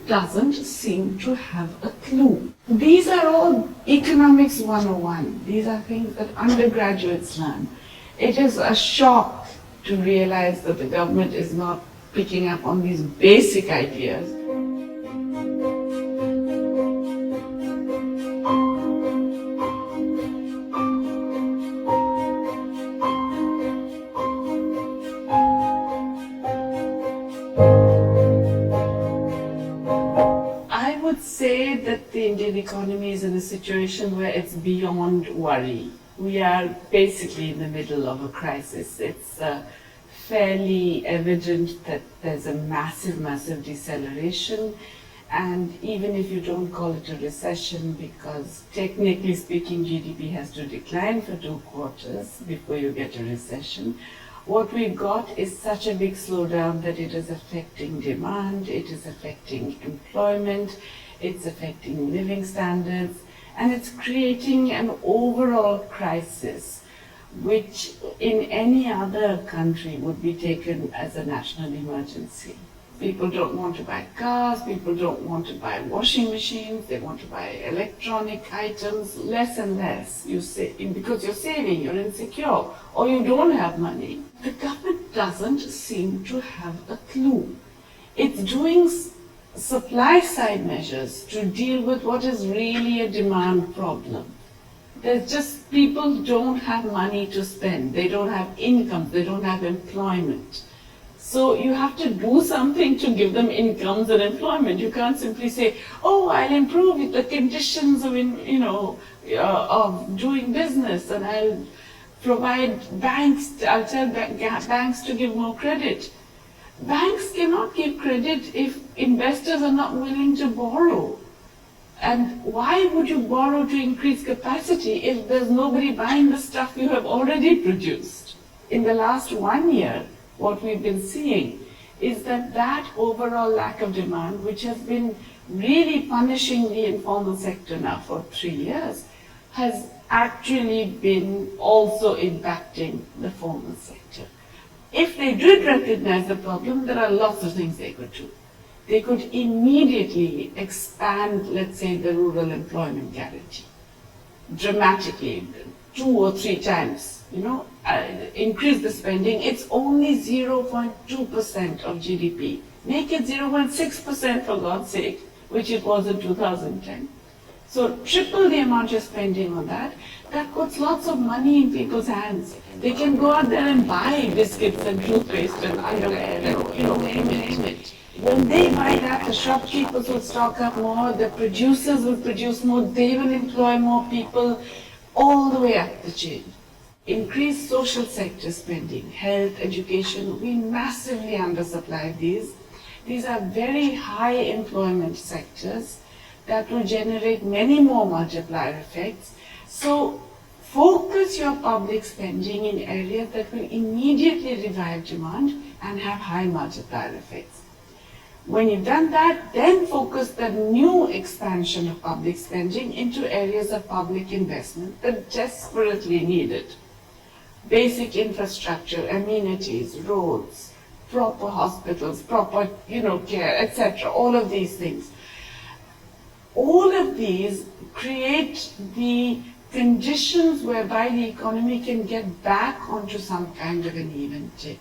doesn't seem to have a clue. These are all economics 101. These are things that undergraduates learn. It is a shock to realize that the government is not picking up on these basic ideas. I would say that the Indian economy is in a situation where it's beyond worry. We are basically in the middle of a crisis. It's fairly evident that there's a massive deceleration, and even if you don't call it a recession, because technically speaking GDP has to decline for 2 quarters before you get a recession, what we've got is such a big slowdown that it is affecting demand, it is affecting employment, it's affecting living standards, and it's creating an overall crisis which in any other country would be taken as a national emergency. People don't want to buy cars, people don't want to buy washing machines, they want to buy electronic items, less and less. Because you're saving, you're insecure, or you don't have money. The government doesn't seem to have a clue. It's doing supply side measures to deal with what is really a demand problem. There's just, people don't have money to spend, they don't have income, they don't have employment. So you have to do something to give them incomes and employment. You can't simply say, oh, I'll improve the conditions of, of doing business, and I'll provide banks, I'll tell banks to give more credit. Banks cannot give credit if investors are not willing to borrow. And why would you borrow to increase capacity if there's nobody buying the stuff you have already produced? In the last 1 year, what we've been seeing is that overall lack of demand, which has been really punishing the informal sector now for 3 years, has actually been also impacting the formal sector. If they did recognize the problem, there are lots of things they could do. They could immediately expand, let's say, the rural employment guarantee dramatically, 2 or 3 times, increase the spending. It's only 0.2% of GDP. Make it 0.6% for God's sake, which it was in 2010. So triple the amount you're spending on that. That puts lots of money in people's hands. They can go out there and buy biscuits and toothpaste and underwear and name it. When they buy that, the shopkeepers will stock up more, the producers will produce more, they will employ more people, all the way up the chain. Increase social sector spending, health, education. We massively undersupply these. These are very high employment sectors that will generate many more multiplier effects. So focus your public spending in areas that will immediately revive demand and have high multiplier effects. When you've done that, then focus the new expansion of public spending into areas of public investment that desperately need it. Basic infrastructure, amenities, roads, proper hospitals, proper care, etc. All of these things. All of these create the conditions whereby the economy can get back onto some kind of an even tip.